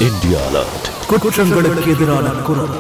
India alert. குற்றங்களுக்கு எதிரான குரல்.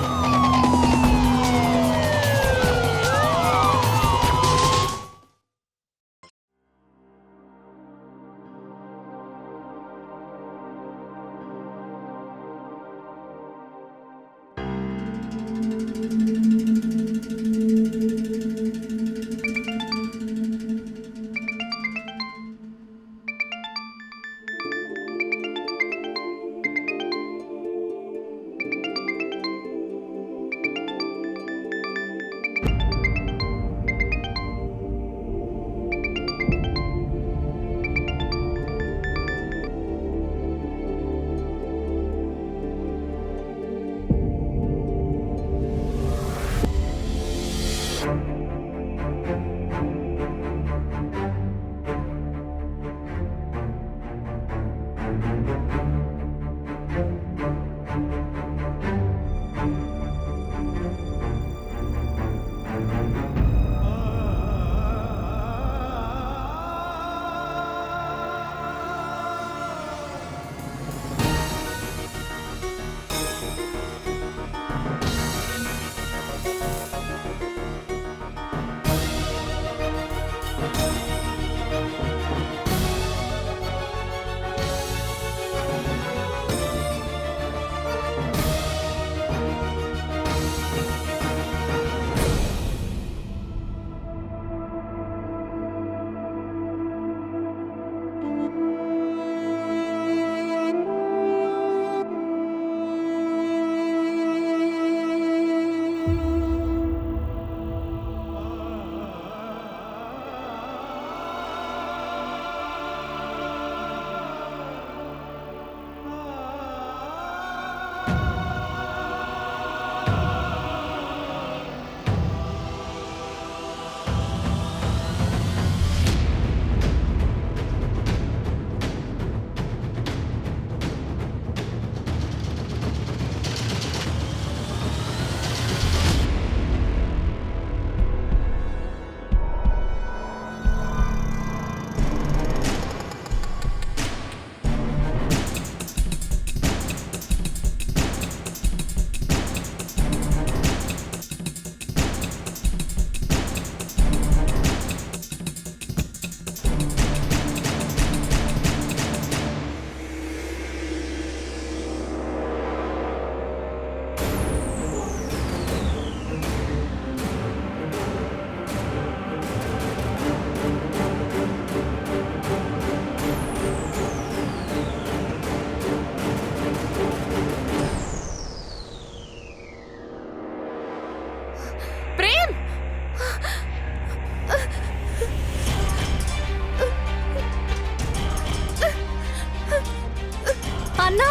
அண்ணா,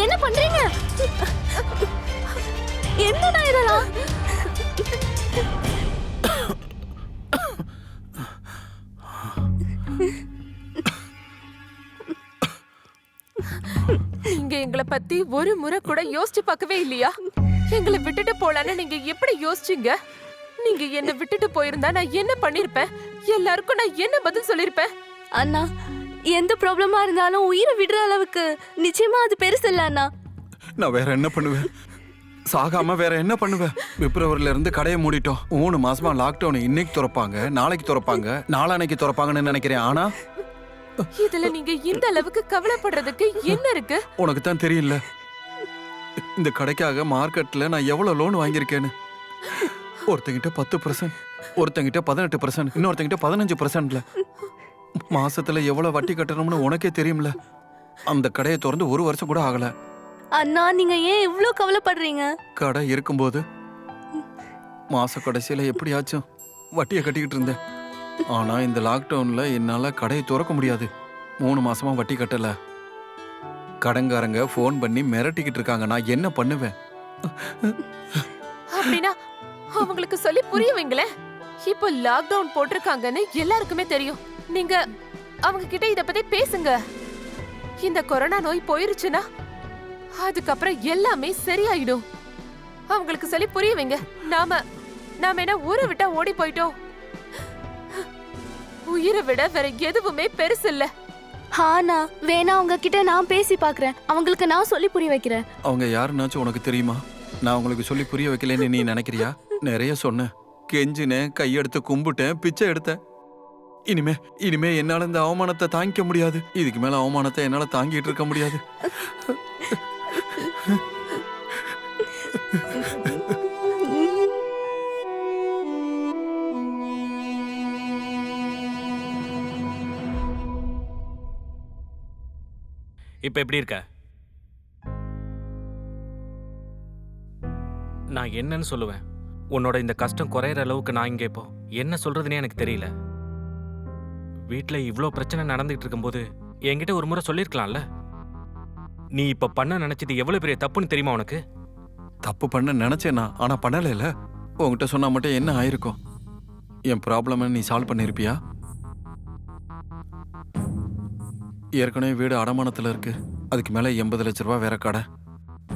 என்ன பண்றீங்க? என்னடா இதெல்லாம்? நீங்க எங்களை பத்தி ஒரு முறை கூட யோசிச்சு பார்க்கவே இல்லையா? எங்களை விட்டுட்டு போலான்னு நீங்க எப்படி யோசிச்சீங்க? நீங்க என்ன விட்டுட்டு போயிருந்தா நான் என்ன பண்ணிருப்பேன்? எல்லாருக்கும் நான் என்ன பதில் சொல்லிருப்பேன்? அண்ணா, எந்த ப்ராப்ளமா இருந்தாலும் உயிரை விடுற அளவுக்கு நிச்சயமா அது பெருசு இல்ல அண்ணா. நான் வேற என்ன பண்ணுவேன்? சாகாம வேற என்ன பண்ணுவேன்? பிப்ரவரியில இருந்து கடையை மூடிட்டோம். 3 மாசமா லாக்டவுன். இன்னைக்கு திறப்பாங்க, நாளைக்கு திறப்பாங்க, நாளானைக்கு திறப்பாங்கன்னு நினைக்கிறேன். ஆனா இதுல நீங்க இந்த அளவுக்கு கவலைப்படுறதுக்கு என்ன இருக்கு? உனக்கு தான் தெரியல, இந்த கடைக்காக மார்க்கெட்ல நான் எவ்வளவு லோன் வாங்கியிருக்கேன்னு. ஒருத்தங்கிட்ட 10%, ஒருத்தங்கிட்ட 18%, இன்னொருத்தங்கிட்ட 15%. மாசத்துல எவ்வளவு வட்டி கட்டணும்னு உனக்கே தெரியும்ல. அந்த கடையை திறந்து 1 வருஷம் கூட ஆகல. அண்ணா, நீங்க ஏன் இவ்ளோ கவலைப்படுறீங்க? கடை இருக்கும்போது மாச கடைசியில எப்படியாச்சும் வட்டியை கட்டிக்கிட்டு இருந்தேன். ஆனா இந்த லாக்டவுன்ல என்னால கடையை திறக்க முடியாது. 3 மாசமா வட்டி கட்டல. கடன்காரங்க போன் பண்ணி மிரட்டிக்கிட்டு இருக்காங்க. நான் என்ன பண்ணுவேன்? அப்படின்னா அவங்களுக்கு சொல்லி புரிய வைங்களேன். இப்போ லாக்டவுன் போட்டிருக்காங்கன்னு எல்லாருக்குமே தெரியும். நீங்க அவங்க கிட்ட இத பத்தி பேசுங்க. இந்த கொரோனா நோய் போயிருச்சுன்னா அதுக்கப்புறம் எல்லாமே சரியாயிடும். அவங்களுக்கு சொல்லி புரிய வைங்க. நாம என்ன ஊரை விட்டா ஓடி போயிட்டோம். உயிரை விட வேற எதுவுமே பெருசு இல்ல. ஹானா வேணா அவங்க கிட்ட நான் பேசி பாக்குறேன். அவங்களுக்கு நான் சொல்லி புரிய வைக்கிறேன். அவங்க யாருன்னாச்சும் உனக்கு தெரியுமா? நான் உங்களுக்கு சொல்லி புரிய வைக்கலன்னு நீ நினைக்கிறியா? நிறைய சொன்னேன், கெஞ்சினேன், கையெடுத்து கும்பிட்டேன், பிச்சை எடுத்தேன். இனிமே என்னால இந்த அவமானத்தை தாங்கிக்க முடியாது. இதுக்கு மேல அவமானத்தை என்னால தாங்கிட்டு இருக்க முடியாது. இப்ப எப்படி இருக்க? நான் என்னன்னு சொல்லுவேன்? உன்னோட இந்த கஷ்டம் குறையிற அளவுக்கு நான் இங்க இப்போ என்ன சொல்றதுன்னே எனக்கு தெரியல. வீட்ல இவ்ளோ பிரச்சனை நடந்துகிட்டு இருக்கும்போது என்கிட்ட ஒரு முறை சொல்லிருக்கலாம்ல. நீ இப்ப பண்ண நினைச்சது எவ்வளவு பெரிய தப்புன்னு தெரியுமா உனக்கு? தப்பு பண்ண நினைச்சேனா, ஆனா பண்ணல. உங்ககிட்ட சொன்னா மட்டும் என்ன ஆயிருக்கும்? என் ப்ராப்ளம் நீ சால்வ் பண்ணிருப்பியா? ஏற்கனவே வீடு அடமானத்துல இருக்கு. அதுக்கு மேல 80 லட்ச ரூபாய் வேற கடை.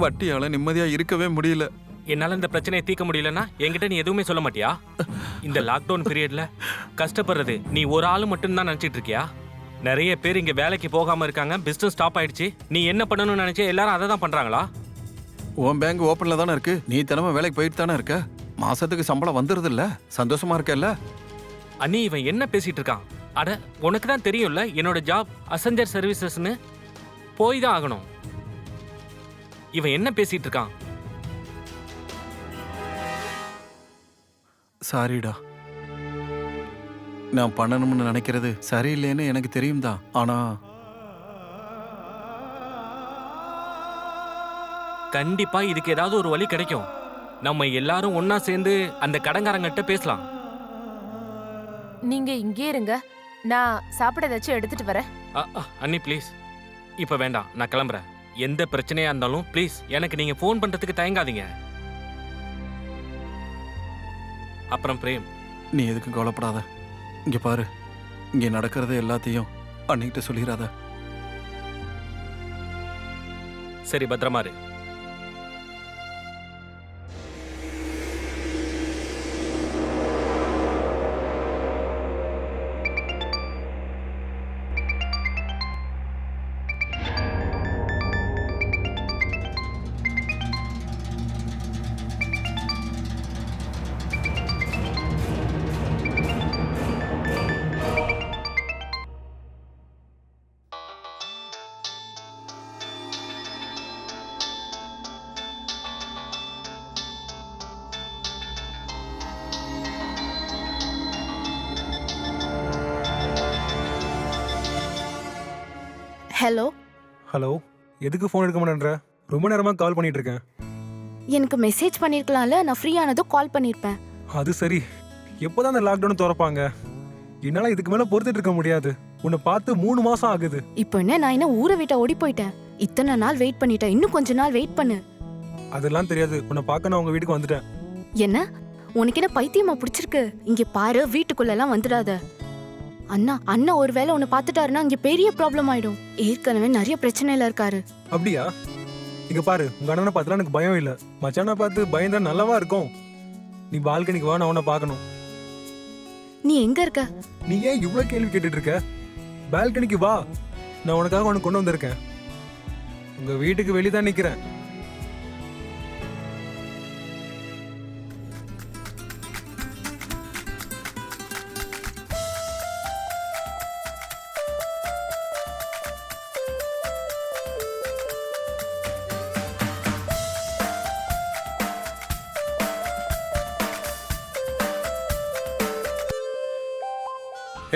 வட்டியால நிம்மதியா இருக்கவே முடியல. என்னால இந்த பிரச்சனையை தீர்க்க முடியலன்னா என்கிட்ட நீ எதுவுமே சொல்ல மாட்டியா? இந்த லாக்டவுன் பீரியட்ல கஷ்டப்படுறது நீ ஒரு ஆளு மட்டும்தான் நினைச்சிட்டு இருக்கியா? நிறைய பேர் இங்க வேலைக்கு போகாம இருக்காங்க, பிசினஸ் ஸ்டாப் ஆயிடுச்சு. நீ என்ன பண்ணணும்னு நினைச்சே எல்லாரும் அதை தான் பண்றாங்களா? உன் பேங்க் ஓப்பன்ல தானே இருக்கு. நீ தினமும் வேலைக்கு போயிட்டு தானே இருக்க. மாசத்துக்கு சம்பளம் வந்துருது இல்ல? சந்தோஷமா இருக்கல்ல? அண்ணி இவன் என்ன பேசிட்டு இருக்கான்? அட உனக்கு தான் தெரியும்ல என்னோட ஜாப் அசஞ்சர் சர்வீசஸ்னு. போய் தான் ஆகணும். இவன் என்ன பேசிட்டு இருக்கான்? சாரிடா, நான் பண்ணணும்னு நினைக்கிறது சரியில்லைன்னு எனக்கு தெரியும் தான். ஆனா கண்டிப்பா இதுக்கு ஏதாவது ஒரு வழி கிடைக்கும். நம்ம எல்லாரும் ஒன்னா சேர்ந்து அந்த கடங்காரங்கிட்ட பேசலாம். நீங்க இங்கே இருங்க, நான் சாப்பிட ஏதாச்சும் எடுத்துட்டு வரேன். அண்ணி ப்ளீஸ், இப்ப வேண்டாம், நான் கிளம்புறேன். எந்த பிரச்சனையா இருந்தாலும் ப்ளீஸ் எனக்கு நீங்க ஃபோன் பண்றதுக்கு தயங்காதீங்க. அப்புறம் பிரேம், நீ எதுக்கும் கவலைப்படாத. இங்க பாரு, இங்க நடக்கிறது எல்லாத்தையும் அன்னிக்கிட்ட சொல்லிடாத. சரி பத்திரமா இரு. ஹலோ ஹலோ, எதுக்கு ஃபோன் எடுக்க மாட்டேன்ற? ரொம்ப நேரமா கால் பண்ணிட்டு இருக்கேன். எனக்கு மெசேஜ் பண்ணிருக்கலாம்ல, நான் ஃப்ரீ ஆனதும் கால் பண்ணிருப்பேன். அது சரி, எப்போதான் அந்த லாக்டவுன் திறப்பாங்க? என்னால இதுக்கு மேல பொறுத்துட்டு இருக்க முடியாது. உன்னை பார்த்து 3 மாசம் ஆகுது. இப்போ என்ன, நான் என்ன ஊரை விட்ட ஓடி போயிட்டேன்? இத்தனை நாள் வெயிட் பண்ணிட்டேன், இன்னும் கொஞ்ச நாள் வெயிட் பண்ணு. அதெல்லாம் தெரியாது. உன்னை பார்க்க நான் உங்க வீட்டுக்கு வந்துட்டேன். என்ன உனக்கு என்ன பைத்தியமா பிடிச்சிருக்கு? இங்க பாரு, வீட்டுக்குள்ள எல்லாம் வந்துடாத. அண்ணா ஒருவேளை உன்னை பார்த்துட்டாருன்னா இங்க பெரிய ப்ராப்ளம் ஆயிடும். ஏற்கனவே நிறைய பிரச்சனையில இருக்காரு. அப்படியா? இங்க பாரு, உங்க அண்ணனை பார்த்தா எனக்கு பயம் இல்ல. மச்சானை பார்த்து பயந்தா நல்லாவா இருக்கும்? நீ பால்கனிக்கு வா, நான் உன்னை பார்க்கணும். நீ எங்க இருக்க? நீ ஏன் இவ்வளவு கேள்வி கேட்டுட்டு இருக்க? பால்கனிக்கு வா, நான் உனக்காக உனக்கு கொண்டு வந்திருக்கேன். உங்க வீட்டுக்கு வெளிதான் நிக்கிறேன்.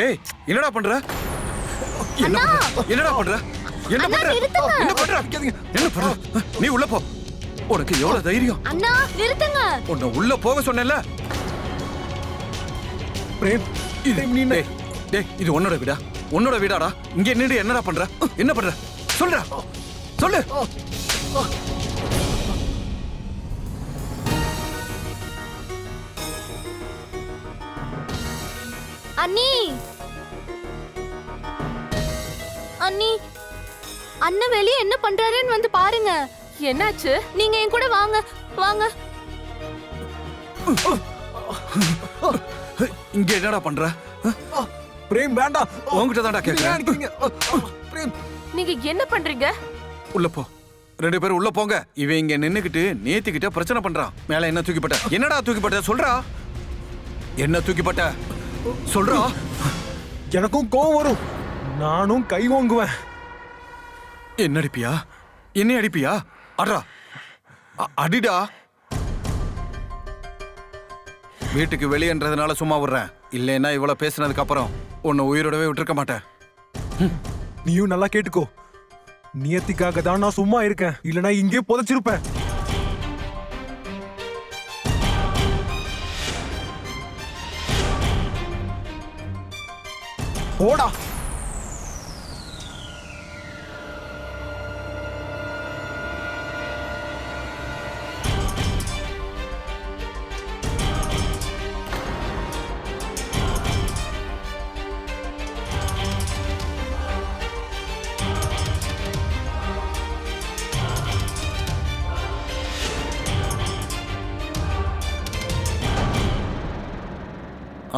ஏய், என்னடா பண்ற? என்னடா பண்ற? என்ன பண்ற? என்ன பண்ற? என்ன பண்ற? நீ உள்ள போ. உனக்கு எவ்வளவு தைரியம்? அண்ணா நிறுத்துங்க. உன்னை உள்ள போக சொன்னேன்ல. பிரேம், டேய், இது உன்னோட வீடா? உன்னோட வீடாடா? இங்க நின்று என்னடா பண்ற? என்ன பண்ற? சொல்றா, சொல்லு. அண்ணி, அண்ணன் வெளியே என்ன பண்றாருன்னு வந்து பாருங்க. என்னாச்சு? நீங்க என் கூட வாங்க. இங்க என்னடா பண்ற? பிரேம் வேண்டாம். உன்கிட்ட தான்டா கேக்குறேன். பிரேம் நீங்க என்ன பண்றீங்க? உள்ள போ. 2 பேரும் உள்ள போங்க. இவன் இங்க நின்னுக்கிட்டு நேத்திக்கிட்ட பிரச்சனை பண்றான். மேல என்ன தூக்கிப்பட்ட? என்னடா தூக்கிப்பட்ட? சொல்றா. என்ன தூக்கிப்பட்ட? சொல்றா. எனக்கும் கோவம் வரும், நானும் கை வாங்குவேன். என்ன அடிப்பியா? என்ன அடிப்பியா? அடா அடிடா. வீட்டுக்கு வெளியன்றதுனால சும்மா விடுறேன். இல்லைன்னா இவ்வளவு பேசுனதுக்கு அப்புறம் உன்னை உயிரோடவே விட்டுருக்க மாட்டேன். நீயும் நல்லா கேட்டுக்கோ, நியத்திக்காக தான் நான் சும்மா இருக்கேன், இல்லனா இங்கே புதைச்சிருப்பேன். போடா.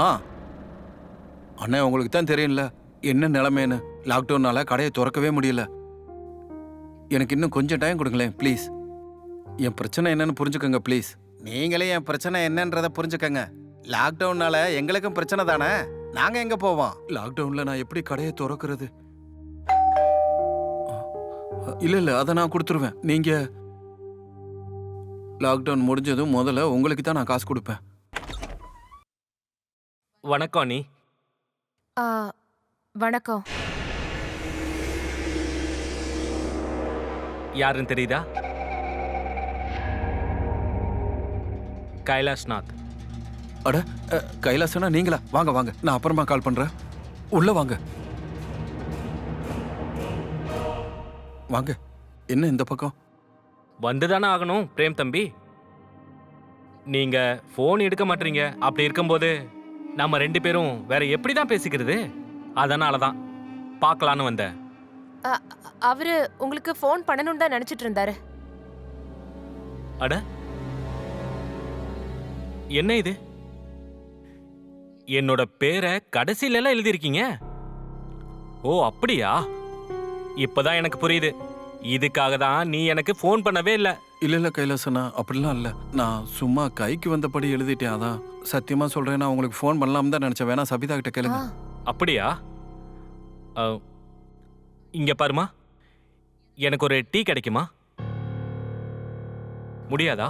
ஆ அண்ணே, உங்களுக்கு தான் தெரியும்ல என்ன நிலைமைன்னு. லாக்டவுன்னால கடையை திறக்கவே முடியல. எனக்கு இன்னும் கொஞ்சம் டைம் கொடுங்களேன் ப்ளீஸ். என் பிரச்சனை என்னன்னு புரிஞ்சுக்கோங்க ப்ளீஸ். நீங்களே என் பிரச்சனை என்னன்றதை புரிஞ்சுக்கங்க. லாக்டவுன்னால எங்களுக்கும் பிரச்சனை தானே. நாங்க எங்க போவோம்? லாக்டவுன்ல நான் எப்படி கடையை திறக்கிறது? இல்ல அதை நான் கொடுத்துருவேன். நீங்க லாக்டவுன் முடிஞ்சதும் முதல்ல உங்களுக்கு தான் நான் காசு கொடுப்பேன். வணக்கம் நீ. வணக்கம். யாருன்னு தெரியுதா? கைலாஷ்நாத். அட கைலாசனா நீங்களா? வாங்க வாங்க, நான் அப்புறமா கால் பண்றேன். உள்ள வாங்க வாங்க. என்ன இந்த பக்கம்? வந்துதானே ஆகணும் பிரேம் தம்பி. நீங்க ஃபோன் எடுக்க மாட்டீங்க. அப்படி இருக்கும்போது நம்ம 2 பேரும் வேற எப்படி தான் பேசிக்கிறது? அதனால தான் பார்க்கலான்னு வந்தேன். அவரு உங்களுக்கு ஃபோன் பண்ணணும்னு தான் நினைச்சிட்டு இருந்தாரு. அட என்ன இது? என்னோட பேரை கடைசியில எல்லாம் எழுதியிருக்கீங்க. ஓ அப்படியா? இப்பதான் எனக்கு புரியுது. இதுக்காக தான் நீ எனக்கு ஃபோன் பண்ணவே இல்லை. இல்ல கைலாசனா, அப்படிலாம் இல்ல. நான் சும்மா கைக்கு வந்தபடி எழுதிட்டேன். அதான் சத்தியமா சொல்றேன், நான் உங்களுக்கு ஃபோன் பண்ணலாம் தான் நினைச்சேன். வேணா சபிதா கிட்ட கேளுங்க. அப்படியா? இங்க பாருமா, எனக்கு ஒரு டீ கிடைக்குமா? முடியாதா?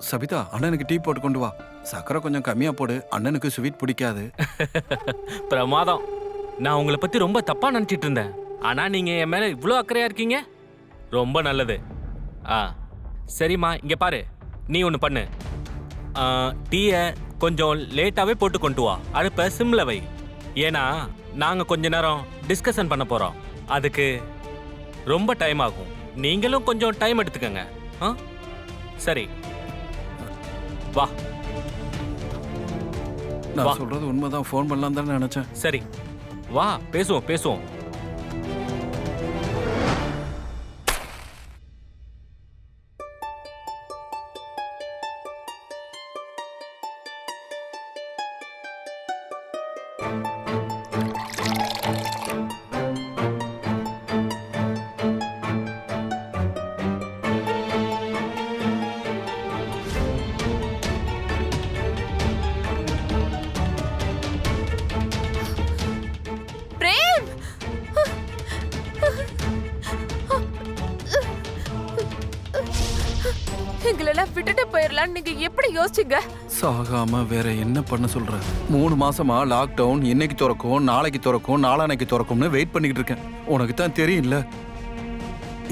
சபிதா, அண்ணனுக்கு டீ போட்டு கொண்டு வா. சக்கரை கொஞ்சம் கம்மியா போடு, அண்ணனுக்கு ஸ்வீட் பிடிக்காது. பிரமாதம். நான் உங்களை பத்தி ரொம்ப தப்பா நினைச்சிட்டு இருந்தேன். ஆனா நீங்க என் மேல இவ்வளோ அக்கறையா இருக்கீங்க. ரொம்ப நல்லது. சரிம்மா, இங்க பாரு, நீ ஒன்று பண்ணு. டீயை கொஞ்சம் லேட்டாவே போட்டு கொண்டு வா. அடுப்ப சிம்ல வை. ஏன்னா நாங்க கொஞ்ச நேரம் டிஸ்கஷன் பண்ண போறோம். அதுக்கு ரொம்ப டைம் ஆகும். நீங்களும் கொஞ்சம் டைம் எடுத்துக்கங்க. சரி, வா. நான் சொல்றது உண்மைதான். ஃபோன் பண்ணலாம் தான் நினைச்சேன். சரி, வா, பேசுவோம் பேசுவோம். பிரேம், எங்களெல்லாம் விட்டுட்டு போயிடலான்னு நீங்க எப்படி யோசிச்சீங்க? சாகாம வேற என்ன பண்ண சொல்ற? 3 மாசமா லாக்டவுன், இன்னைக்கு திறக்கும், நாளைக்கு திறக்கும், நாளானைக்கு திறக்கும்னு வெயிட் பண்ணிக்கிட்டு இருக்கேன். உனக்கு தான் தெரியும்ல,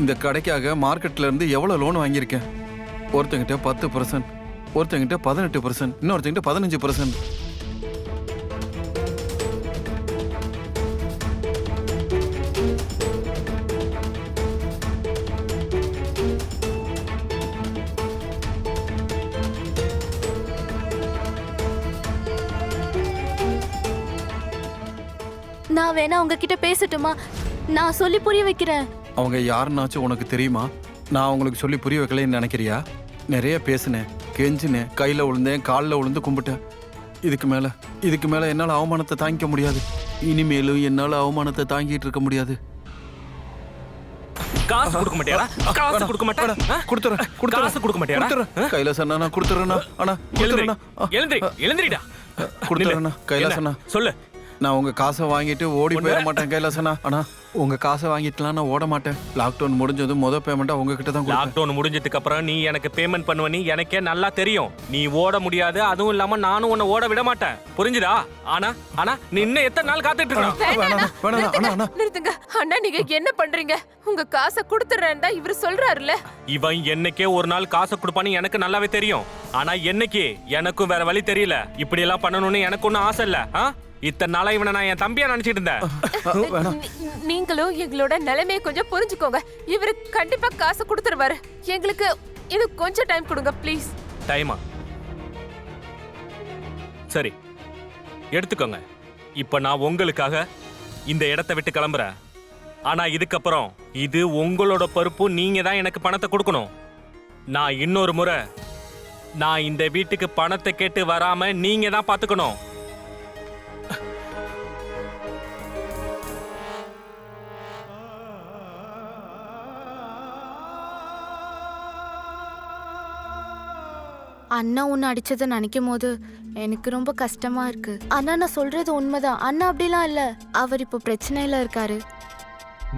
இந்த கடைக்காக மார்க்கெட்ல இருந்து எவ்வளவு லோன் வாங்கியிருக்கேன். ஒருத்தங்கிட்ட 10%, ஒருத்தங்கிட்ட 18%, இன்னொருத்தங்கிட்ட 15%. நான் வேணா உங்ககிட்ட பேசட்டுமா? நான் சொல்லி புரிய வைக்கிறேன். அவங்க யாருன்னாச்சும் உனக்கு தெரியுமா? நான் அவங்களுக்கு சொல்லி புரிய வைக்கலன்னு நினைக்கிறியா? நிறைய பேசினேன், கெஞ்சினேன், கையில் விழுந்தேன், காலில் விழுந்து கும்பிட்டேன். இதுக்கு மேல என்னால் அவமானத்தை தாங்கிக்க முடியாது. இனிமேலும் என்னால் அவமானத்தை தாங்கிட்டு இருக்க முடியாது. காசு கொடுக்க மாட்டியாடா? காசு கொடுக்க மாட்டேன். கொடுத்துறேன் காசு கொடுக்க மாட்டியாடா? கொடுத்துறேன் கைலாஸ் அண்ணா நான் கொடுத்துறேண்ணா அண்ணா கொடுத்துறேண்ணா எழுந்திரிடா. கொடுத்துறேண்ணா கைலாஸ் அண்ணா சொல்லு. நான் உங்க காசை வாங்கிட்டு ஓடி போயிட மாட்டேன் கைலாஸ் அண்ணா. அண்ணா உங்க காசை வாங்கிட்டுலாம் நான் ஓட மாட்டேன். லாக்டவுன் முடிஞ்சதும் பேமெண்ட்டா உங்ககிட்ட தான் கொடுப்பேன். லாக்டவுன் முடிஞ்சதுக்கு அப்புறம் நீ எனக்கு பேமெண்ட் பண்ணுவ, நீ எனக்கே நல்லா தெரியும். நீ ஓட முடியாது, அதுவும் இல்லாம நானும் உன்னை ஓட விட மாட்டேன். புரிஞ்சுதா? ஆனா நீ இன்னும் எத்தனை நாள் காத்துட்டு இருக்க? வேணாண்ணா நிறுத்துங்க அண்ணா, நீங்க என்ன பண்றீங்க? உங்க காசை கொடுத்துறேன்டா இவர் சொல்றாருல. இவன் என்னைக்கே ஒரு நாள் காசை கொடுப்பான்னு எனக்கு நல்லாவே தெரியும். ஆனா என்னைக்கு எனக்கும் வேற வழி தெரியல. இப்படி எல்லாம் பண்ணணும்னு எனக்கு ஒன்னும் ஆசை இல்ல. இத்தனை நாளா இவனை நான் என் தம்பியா நினைச்சிட்டு இருந்தேன். நீங்களும் எங்களோட நிலைமையை கொஞ்சம் புரிஞ்சுக்கோங்க. இவரு கண்டிப்பா காசு கொடுத்துருவாரு. எங்களுக்கு இது கொஞ்சம் டைம் கொடுங்க ப்ளீஸ். டைமா? சரி எடுத்துக்கோங்க. இப்ப நான் உங்களுக்காக இந்த இடத்தை விட்டு கிளம்புறேன். ஆனா இதுக்கப்புறம் இது உங்களோட பொறுப்பு. நீங்க தான் எனக்கு பணத்தை கொடுக்கணும். நான் இன்னொரு முறை நான் இந்த வீட்டுக்கு பணத்தை கேட்டு வராம நீங்க தான் பாத்துக்கணும். அண்ணா உன்னை அடிச்சதை நினைக்கும் போது எனக்கு ரொம்ப கஷ்டமா இருக்கு. அண்ணா நான் சொல்றது உண்மைதான். அண்ணா அப்படிலாம் இல்ல. அவர் இப்போ பிரச்சனையில இருக்காரு.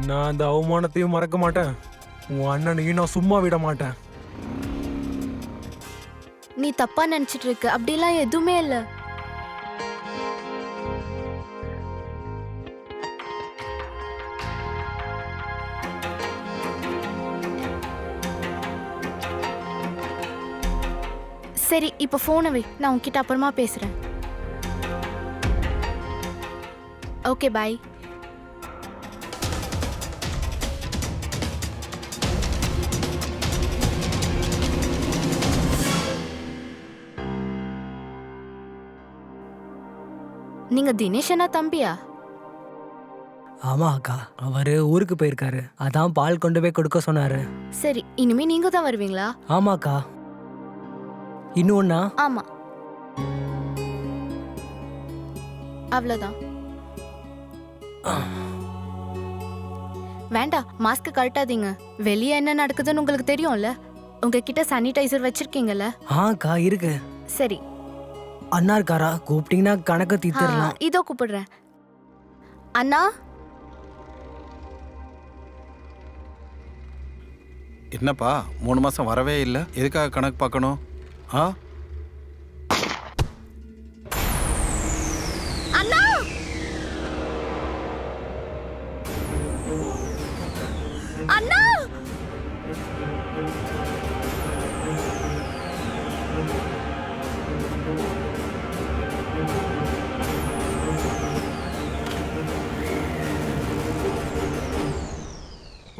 நான் அந்த அவமானத்தையும் மறக்க மாட்டேன். உன் அண்ணனையும் நான் சும்மா விட மாட்டேன். நீ தப்பா நினைச்சிட்டு இருக்க. அப்படிலாம் எதுவுமே இல்ல. சரி இப்போ போனை வை. நான் உன்கிட்ட அப்புறமா பேசுறேன். Okay bye. நீங்க தினேஷ் அண்ணா தம்பியா? ஆமா அக்கா, அவரு ஊருக்கு போயிருக்காரு. அதான் பால் கொண்டு போய் கொடுக்க சொன்னாரு. சரி இனிமே நீங்க தான் வருவீங்களா? ஆமாக்கா. இன்னொன்னா? ஆமா அவ்வளவுதான். வேண்டாம், மாஸ்க் கழட்டாதீங்க. வெளியே என்ன நடக்குதுன்னு உங்களுக்கு தெரியும்ல. உங்ககிட்ட சானிடைசர் வச்சிருக்கீங்கல்ல? அக்கா இருக்கு. சரி அண்ணா இருக்காரா? கூப்பிட்டீங்கன்னா கணக்கு தீர்த்திடலாம். இதோ கூப்பிடுறேன். அண்ணா என்னப்பா 3 மாசம் வரவே இல்லை, எதுக்காக கணக்கு பார்க்கணும்? அண்ணா அண்ணா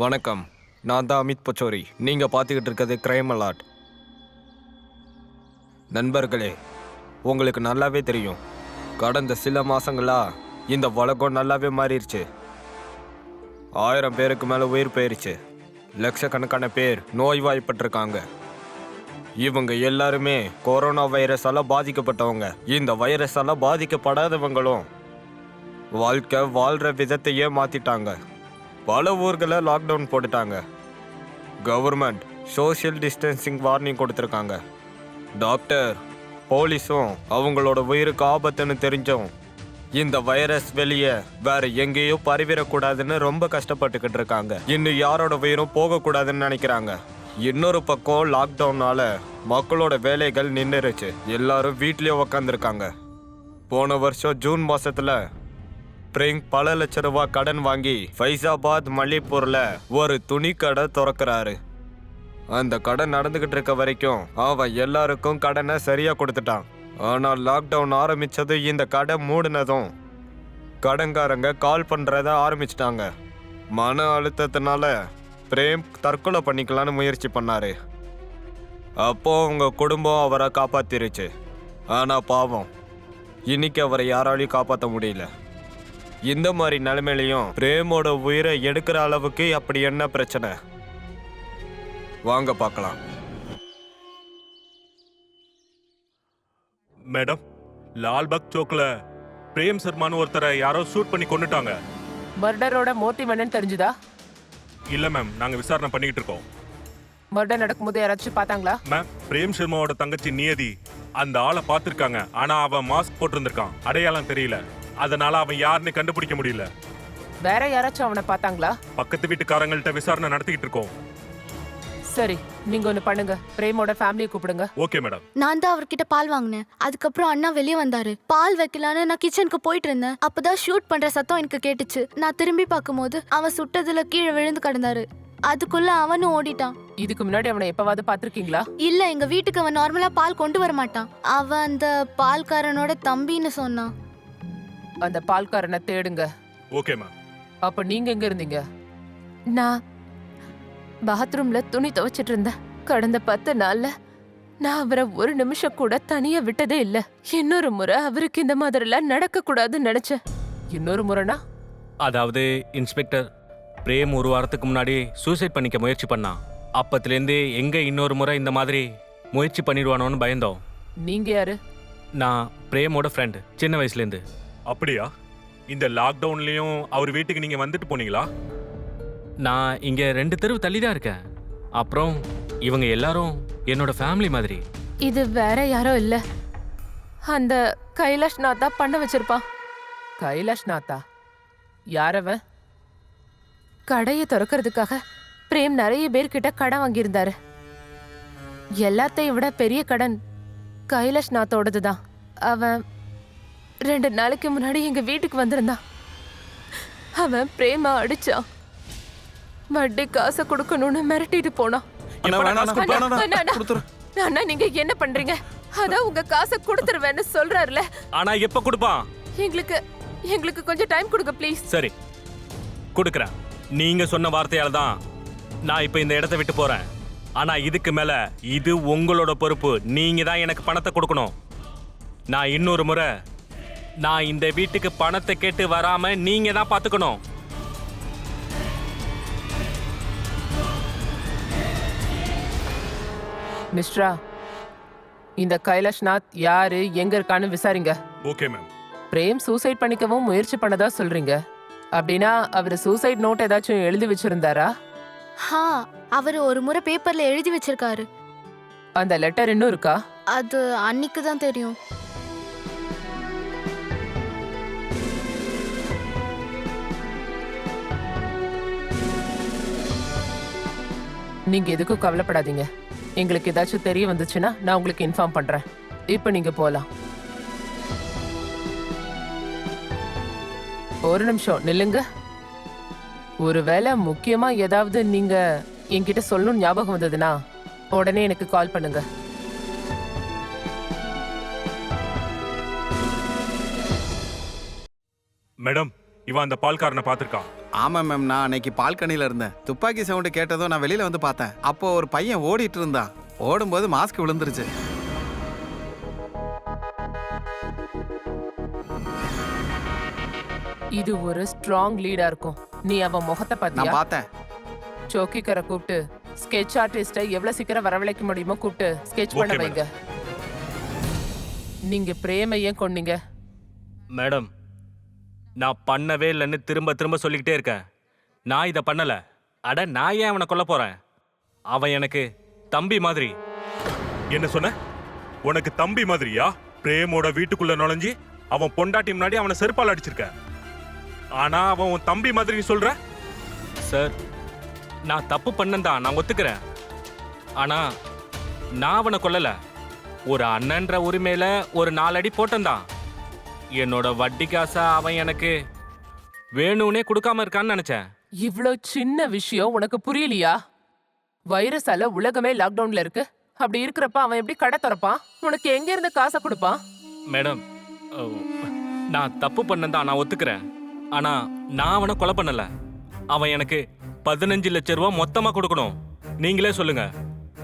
வணக்கம், நான் தான் அமித் பச்சோரி. நீங்கள் பார்த்துக்கிட்டு இருக்கிறது கிரைம் அலர்ட். நண்பர்களே, உங்களுக்கு நல்லாவே தெரியும், கடந்த சில மாதங்களா இந்த உலகம் நல்லாவே மாறிடுச்சு. 1000 பேருக்கு மேலே உயிர் போயிருச்சு. லட்சக்கணக்கான பேர் நோய்வாய்ப்பட்டிருக்காங்க. இவங்க எல்லாருமே கொரோனா வைரஸால் பாதிக்கப்பட்டவங்க. இந்த வைரஸால் பாதிக்கப்படாதவங்களும் வாழ்கிற விதத்தையே மாற்றிட்டாங்க. பல ஊர்களை லாக்டவுன் போட்டுட்டாங்க. கவர்மெண்ட் சோஷியல் டிஸ்டன்சிங் வார்னிங் கொடுத்துருக்காங்க. டாக்டர், போலீஸும் அவங்களோட உயிருக்கு ஆபத்துன்னு தெரிஞ்சும் இந்த வைரஸ் வெளியே வேற எங்கேயோ பரவிடக்கூடாதுன்னு ரொம்ப கஷ்டப்பட்டுக்கிட்டு இருக்காங்க. இன்னும் யாரோட உயிரும் போகக்கூடாதுன்னு நினைக்கிறாங்க. இன்னொரு பக்கம் லாக்டவுனால மக்களோட வேலைகள் நின்றுருச்சு. எல்லாரும் வீட்லயே உக்காந்துருக்காங்க. போன வருஷம் ஜூன் மாசத்துல பிரிங்க் பல லட்ச ரூபாய் கடன் வாங்கி ஃபைசாபாத் மல்லிப்பூர்ல ஒரு துணி கடை திறக்கிறாரு. அந்த கடன் நடந்துகிட்டு இருக்க வரைக்கும் அவன் எல்லாருக்கும் கடனை சரியா கொடுத்துட்டான். ஆனால் லாக்டவுன் ஆரம்பிச்சது இந்த கடை மூடினதும் கடன்காரங்க கால் பண்றத ஆரம்பிச்சிட்டாங்க. மன அழுத்தத்தினால பிரேம் தற்கொலை பண்ணிக்கலான்னு முயற்சி பண்ணாரு. அப்போ அவங்க குடும்பம் அவரை காப்பாத்திருச்சு. ஆனா பாவம், இன்னைக்கு அவரை யாராலையும் காப்பாற்ற முடியல. இந்த மாதிரி நிலைமையிலையும் பிரேமோட உயிரை எடுக்கிற அளவுக்கு அப்படி என்ன பிரச்சனை? வாங்க பார்க்கலாம். மேடம், லால்பாக் சோக்ல பிரேம் சர்மான்னு ஒருத்தரை யாரோ ஷூட் பண்ணி கொண்டுட்டாங்க. மர்டரோட மோட்டிவ் என்னன்னு தெரிஞ்சுதா? இல்ல மேம், நாங்க விசாரணை பண்ணிட்டு இருக்கோம். மர்டர் நடக்கும்போது யாராச்சும் பார்த்தாங்களா? மேம், பிரேம் சர்மாவோட தங்கச்சி நியதி அந்த ஆளை பார்த்திருக்காங்க. ஆனா அவன் மாஸ்க் போட்டிருந்திருக்கான், அடையாளம் தெரியல. அதனால அவன் யாருன்னு கண்டுபிடிக்க முடியல. வேற யாராச்சும் அவனை பார்த்தாங்களா? பக்கத்து வீட்டுக்காரங்கள்ட்ட விசாரணை நடத்திக்கிட்டு இருக்கோம். சரி, நீங்க ஒண்ணு பண்ணுங்க, பிரேமோட ஃபேமிலியை கூப்பிடுங்க. Okay madam. நான் தான் அவர்கிட்ட பால் வாங்கினேன். அதுக்கப்புறம் அண்ணா வெளியே வந்தாரு. பால் வைக்கலான்னு நான் கிச்சனுக்கு போயிட்டு இருந்தேன். அப்பதான் ஷூட் பண்ற சத்தம் எனக்கு கேட்டுச்சு. நான் திரும்பி பார்க்கும்போது அவன் சுட்டதுல கீழே விழுந்து கிடந்தாரு. அதுக்குள்ள அவனும் ஓடிட்டான். இதுக்கு முன்னாடி அவனை எப்பவாவது பார்த்திருக்கீங்களா? இல்ல, எங்க வீட்டுக்கு அவன் நார்மலா பால் கொண்டு வர மாட்டான். அவன் அந்த பால்காரனோட தம்பின்னு சொன்னான். அந்த பால்காரனை தேடுங்க. Okay ma'am. அப்ப நீங்க எங்க இருந்தீங்க? நான் பாத்ரூம்ல துணி துவைச்சிட்டு இருந்தேன். கடந்த 10 நாள்ல நான் அவரை ஒரு நிமிஷம் கூட தனியா விட்டதே இல்ல. இன்னொரு முறை அவருக்கு இந்த மாதிரிலாம் நடக்க கூடாதுன்னு நினைச்சேன். இன்னொரு முறைனா? அதாவது இன்ஸ்பெக்டர், பிரேம் ஒரு வாரத்துக்கு முன்னாடி சூசைட் பண்ணிக்க முயற்சி பண்ணான். அப்பத்துலேருந்து எங்க இன்னொரு முறை இந்த மாதிரி முயற்சி பண்ணிடுவானோன்னு பயந்தோம். நீங்க யாரு? நான் பிரேமோட ஃப்ரெண்டு, சின்ன வயசுலேருந்து. அப்படியா? இந்த லாக்டவுன்லயும் அவர் வீட்டுக்கு நீங்க வந்துட்டு போனீங்களா? நான் இங்க 2 தெருவு தள்ளி தான் இருக்கேன். அப்புறம் இவங்க எல்லாரும் என்னோட ஃபேமிலி மாதிரி. இது வேற யாரோ இல்ல, அந்த கைலாஷ் நாத்தா பண்ண வச்சிருப்பான். கைலாஷ் நாத்தா யாரவன்? கடையை திறக்கிறதுக்காக பிரேம் நிறைய பேர்கிட்ட கடன் வாங்கியிருந்தாரு. எல்லாத்தையும் விட பெரிய கடன் கைலாஷ் நாத்தோடது தான். அவன் 2 நாளைக்கு முன்னாடி எங்க வீட்டுக்கு வந்திருந்தான். அவன் பிரேமா அடிச்சான். வட்டி காசை கொடுக்கணும்னு மிரட்டிட்டு போனான். அண்ணா, வேணாம், அண்ணா, வேணாம், அண்ணா, அண்ணா, கொடுத்துரு. அண்ணா, நீங்க என்ன பண்றீங்க? அதான் உங்க காசை கொடுத்துருவேன்னு சொல்றாருல. ஆனா எப்ப கொடுப்பான்? எங்களுக்கு கொஞ்சம் டைம் கொடுங்க ப்ளீஸ். சரி, கொடுக்குறேன். நீங்க சொன்ன வார்த்தையால தான் நான் இப்ப இந்த இடத்தை விட்டு போறேன். ஆனா இதுக்கு மேல இது உங்களோட பொறுப்பு. நீங்க தான் எனக்கு பணத்தை கொடுக்கணும். நான் இன்னொரு முறை நான் இந்த வீட்டுக்கு பணத்தை கேட்டு வராம நீங்க தான் பாத்துக்கணும். மிஸ்ரா, இந்த கைலாஷ்நாத் யாரு, எங்க இருக்கான்னு விசாரிங்க. Okay ma'am. பிரேம் சூசைட் பண்ணிக்கவும் முயற்சி பண்ணதா சொல்றீங்க. அப்படின்னா அவர் சூசைட் நோட் ஏதாச்சும் எழுதி வச்சிருந்தாரா? ஹா, அவர் ஒரு முறை பேப்பர்ல எழுதி வச்சிருக்காரு. அந்த லெட்டர் இன்னும் இருக்கா? அது அன்னைக்கு தான் தெரியும். நீங்க எதுக்கும் கவலைப்படாதீங்க. எங்களுக்கு ஏதாச்சும் தெரிய வந்துச்சுன்னா நான் உங்களுக்கு இன்ஃபார்ம் பண்றேன். இப்போ நீங்க போலாம். ஒரு நிமிஷம் நில்லுங்க. ஒருவேளை முக்கியமா ஏதாவது நீங்க என்கிட்ட சொல்லணும்னு ஞாபகம் வந்ததுன்னா உடனே எனக்கு கால் பண்ணுங்க. மேடம், இவன் அந்த பால்காரனை பார்த்திருக்கான். ஆமா மேம், நான் அன்னைக்கு பால்கனில இருந்தேன். துப்பாக்கி சவுண்டு கேட்டதும் நான் வெளியில வந்து பார்த்தேன். அப்போ ஒரு பையன் ஓடிட்டு இருந்தான். ஓடும்போது மாஸ்க் விழுந்துருச்சு. இது ஒரு ஸ்ட்ராங் லீடா இருக்கும். நீ அவன் முகத்தை நான் பாத்தியா? பார்த்தேன். சோக்கிக்கரை கூப்பிட்டு ஸ்கெட்ச் ஆர்டிஸ்டை எவ்வளவு சீக்கிரம் வரவழைக்க முடியுமோ கூப்பிட்டு ஸ்கெட்ச் பண்ண Okay, வைங்க. நீங்க பிரேமை ஏன் கொன்னீங்க? மேடம், நான் பண்ணவே இல்லைன்னு திரும்ப திரும்ப சொல்லிக்கிட்டே இருக்கேன். நான் இதை பண்ணல. அட, நான் ஏன் அவனை கொல்ல போறேன்? அவன் எனக்கு தம்பி மாதிரி. என்ன சொன்ன? உனக்கு தம்பி மாதிரியா? பிரேமோட வீட்டுக்குள்ள நுழைஞ்சி அவன் பொண்டாட்டி முன்னாடி அவனை செருப்பால் அடிச்சிருக்க. ஆனா அவன் உன் தம்பி மாதிரி நீ சொல்ற? சார், நான் தப்பு பண்ணேன், நான் ஒத்துக்கிறேன். ஆனா நான் அவனை கொல்லல. ஒரு அண்ணன்ற உரிமையில ஒரு 4 அடி போட்டேன்தான். என்னோட வட்டி காசை அவன் எனக்கு வேணும்னே கொடுக்காம இருக்கான்னு நினைச்சேன். இவ்ளோ சின்ன விஷயம் உனக்கு புரியலையா? வைரஸால உலகமே லாக்டவுன்ல இருக்கு. அப்படி இருக்கிறப்ப அவன் எப்படி கடை திறப்பான்? உனக்கு எங்க இருந்து காசை கொடுப்பான்? மேடம், நான் தப்பு பண்ணேன், நான் ஒத்துக்கிறேன். ஆனா நான் அவனை கொலை பண்ணல. அவன் எனக்கு 15 லட்சம் ரூபா மொத்தமா கொடுக்கணும். நீங்களே சொல்லுங்க,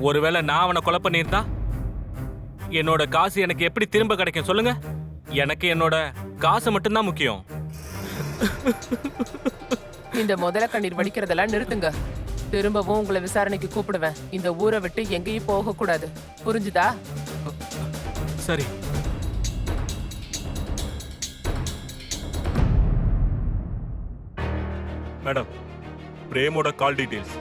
ஒருவேளை நான் அவனை கொலை பண்ணியிருந்தா என்னோட காசு எனக்கு எப்படி திரும்ப கிடைக்கும் சொல்லுங்க? எனக்கு என்னோட காசு மட்டும்தான் முக்கியம். இந்த முதல கண்ணீர் வடிக்கிறதெல்லாம் நிறுத்துங்க. திரும்பவும் உங்களை விசாரணைக்கு கூப்பிடுவேன். இந்த ஊரை விட்டு எங்கேயும் போக கூடாது. புரிஞ்சுதா? சரி. மேடம், பிரேமோட கால் டீடைல்ஸ்.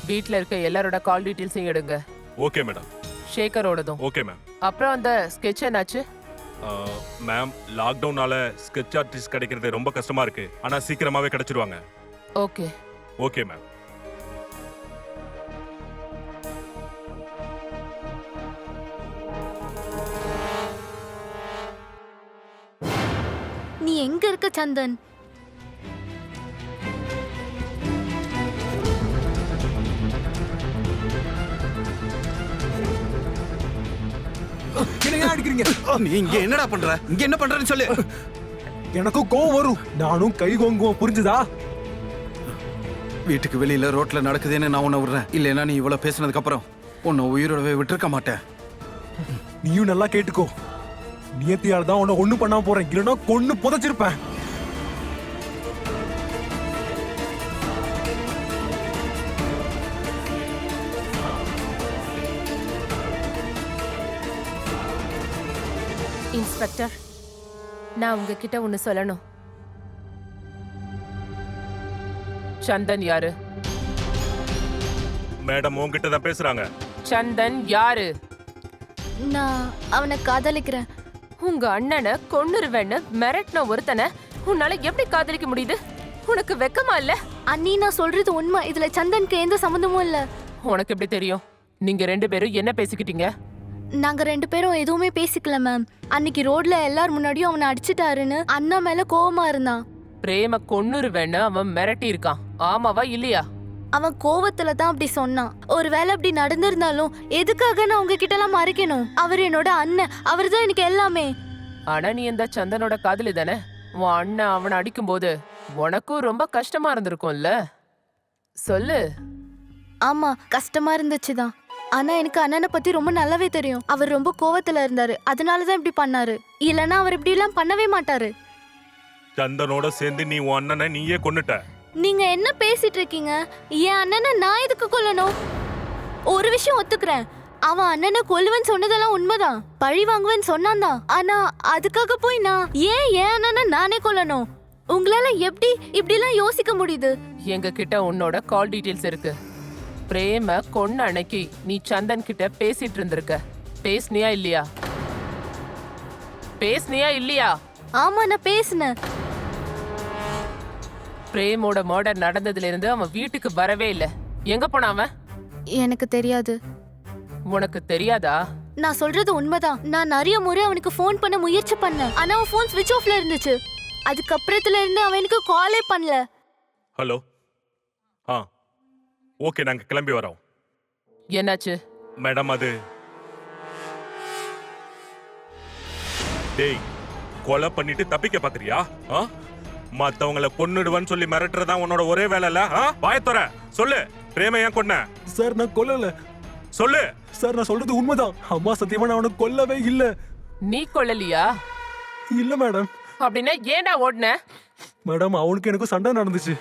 வீட்ல இருக்க எல்லாரோட கால் டீடைல்ஸையும் எடுங்க. Okay madam. ஷேகரோடதும். Okay ma'am. அப்புறம் அந்த ஸ்கெட்ச் என்னாச்சு? மேம், லாக்டவுனால ஸ்கெட்ச் ஆர்டிஸ்ட் கிடைக்கிறது ரொம்ப கஷ்டமா இருக்கு. ஆனா சீக்கிரமாவே கிடைச்சிருவாங்க. ஓகே. Okay ma'am. நீ எங்க இருக்க சந்தன்? என்ன அடிக்கிறீங்க? நீ இங்க என்னடா பண்ற? இங்க என்ன பண்றன்னு சொல்லு. எனக்கும் கோவம் வரும், நானும் கை கோங்குவோம், புரிஞ்சுதா? வீட்டுக்கு வெளியில ரோட்ல நடக்குதுன்னு நான் உன்னை விடுறேன். இல்லைன்னா நீ இவ்வளவு பேசினதுக்கு அப்புறம் உன்னை உயிரோடவே விட்டுருக்க மாட்டேன். நீயும் நல்லா கேட்டுக்கோ. நியத்தியால தான் உன்னை ஒண்ணும் பண்ணாம போறேன், இல்லைன்னா கொன்னு புதைச்சிருப்பேன். இன்ஸ்பெக்டர், நான் உங்ககிட்ட ஒன்னு சொல்லணும். சந்தன் யாரு? மேடம் உங்ககிட்ட தான் பேசுறாங்க. சந்தன் யாரு? நான் அவனை காதலிக்கிறேன். உங்க அண்ணனை கொன்னுருவேன்னு மிரட்டின ஒருத்தனை உன்னால எப்படி காதலிக்க முடியுது? உனக்கு வெக்கமா இல்ல? அண்ணி, நான் சொல்றது உண்மை. இதுல சந்தனுக்கு எந்த சம்மந்தமும் இல்ல. உனக்கு எப்படி தெரியும்? நீங்க ரெண்டு பேரும் என்ன பேசிக்கிட்டீங்க? நாங்க ரெண்டு பேரும் எதுவுமே பேசிக்கல மேம். அன்னைக்கு ரோட்ல எல்லார் முன்னாடியும் அவனை அடிச்சிட்டாருன்னு அண்ணா மேல கோவமா இருந்தான். பிரேம கொன்னுருவேன்னு அவன் மிரட்டி இருக்கான், ஆமாவா இல்லையா? அவன் கோவத்துல தான் அப்படி சொன்னான். ஒருவேளை அப்படி நடந்திருந்தாலும் எதுக்காக நான் உங்ககிட்ட எல்லாம் மறைக்கணும்? அவர் என்னோட அண்ணன், அவர் தான் எனக்கு எல்லாமே. ஆனா நீ இந்த சந்தனோட காதலி தானே? உன் அண்ணன் அவனை அடிக்கும்போது உனக்கும் ரொம்ப கஷ்டமா இருந்திருக்கும்ல? சொல்லு. ஆமா, கஷ்டமா இருந்துச்சுதான். ஆனா எனக்கு அண்ணனை பத்தி ரொம்ப நல்லாவே தெரியும். அவர் ரொம்ப கோவத்துல இருந்தாரு, அதனாலதான் இப்படி பண்ணாரு. இல்லனா அவர் இப்படி எல்லாம் பண்ணவே மாட்டாரு. சந்தனோட சேர்ந்து நீ உன் அண்ணனை நீயே கொன்னுட்ட. நீங்க என்ன பேசிட்டு இருக்கீங்க? என் அண்ணனை நான் எதுக்கு கொல்லணும்? ஒரு விஷயம் ஒத்துக்கிறேன், அவன் அண்ணனை கொல்லுவன் சொன்னதெல்லாம் உண்மைதான். பழி வாங்குவேன்னு சொன்னான் தான். ஆனா அதுக்காக போய் நான் ஏன் என் அண்ணனை நானே கொல்லணும்? உங்களால எப்படி இப்படி எல்லாம் யோசிக்க முடியுது? எங்க கிட்ட உன்னோட கால் டீடைல்ஸ் இருக்கு. பிரேம கொன்ன அன்னைக்கு நீ சந்தன் கிட்ட பேசிட்டு இருந்திருக்க. பேசுனியா இல்லையா? பேசுனியா இல்லையா? ஆமா, நான் பேசினேன். பிரேமோட மர்டர் நடந்ததுல இருந்து அவன் வீட்டுக்கு வரவே இல்ல. எங்க போன அவன்? எனக்கு தெரியாது. உனக்கு தெரியாதா? நான் சொல்றது உண்மைதான். நான் நிறைய முறை அவனுக்கு ஃபோன் பண்ண முயற்சி பண்ணேன், ஆனா அவன் ஃபோன் ஸ்விட்ச் ஆஃப்ல இருந்துச்சு. அதுக்கப்புறத்துல இருந்து அவன் எனக்கு காலே பண்ணல. ஹலோ. ஓகே, நாங்க கிளம்பி வரோம். என்னாச்சு மேடம்? அது டேய், கொலை பண்ணிட்டு தப்பிக்க பாக்குறியா? மத்தவங்கள கொன்னுடுவன்னு சொல்லி மிரட்டுறதா உன்னோட ஒரே வேலை இல்ல? வாயத்தொற சொல்லு. பிரேம ஏன் கொன்ன? சார், நான் கொல்லல. சொல்லு. சார், நான் சொல்றது உண்மைதான். அம்மா சத்தியமா நான் அவனை கொல்லவே இல்ல. நீ கொல்லலியா? இல்ல மேடம். அப்படின்னா ஏன்டா ஓடுன? மேடம், அவனுக்கு எனக்கும் சண்டை நடந்துச்சு.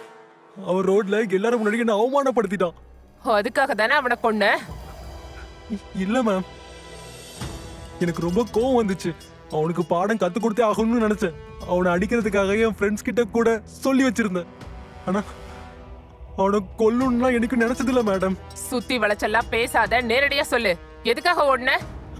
அவன் ரோட்ல எல்லாரும் முன்னாடி என்ன அவமானப்படுத்திட்டான். அதுக்காக தானே அவனை கொன்ன? இல்ல மேம், எனக்கு ரொம்ப கோவம் வந்துச்சு. அவனுக்கு பாடம் கத்து கொடுத்தே ஆகணும்னு நினைச்சேன். அவனை அடிக்கிறதுக்காக என் ஃப்ரெண்ட்ஸ் கிட்ட கூட சொல்லி வச்சிருந்தேன். ஆனா அவனை கொல்லணும்லாம் எனக்கு நினைச்சது இல்ல மேடம். சுத்தி வளைச்செல்லாம் பேசாத, நேரடியா சொல்லு. எதுக்காக ஓடுன?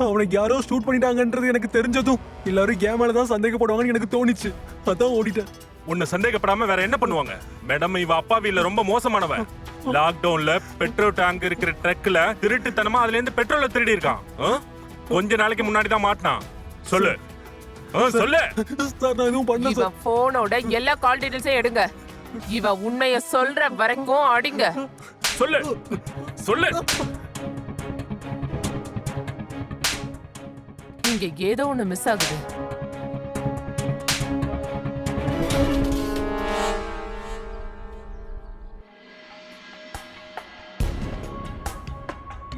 அவனுக்கு யாரோ ஷூட் பண்ணிட்டாங்கன்றது எனக்கு தெரிஞ்சதும் எல்லாரும் ஏன் மேலதான் சந்தேகப்படுவாங்கன்னு எனக்கு தோணிச்சு. அதான் ஓடிட்டேன். உன்னை சந்தேகப்படாம வேற என்ன பண்ணுவாங்க? மேடம், இவ அப்பாவில ரொம்ப மோசமானவன். லாக்டவுன்ல பெட்ரோல் டேங்க் இருக்கிற ட்ரக்ல திருட்டுத்தனமா அதுல இருந்து பெட்ரோலை திருடி இருக்கான். கொஞ்ச நாளைக்கு முன்னாடி தான் மாட்டினான். சொல்லு. சொல்லு. சார், நான் எதுவும் பண்ணல சார். இவன் போனோட எல்லா கால் டீடைல்ஸையும் எடுங்க. இவன் உண்மைய சொல்ற வரைக்கும் அடிங்க. சொல்லு. சொல்லு. இங்க ஏதோ ஒண்ணு மிஸ் ஆகுது.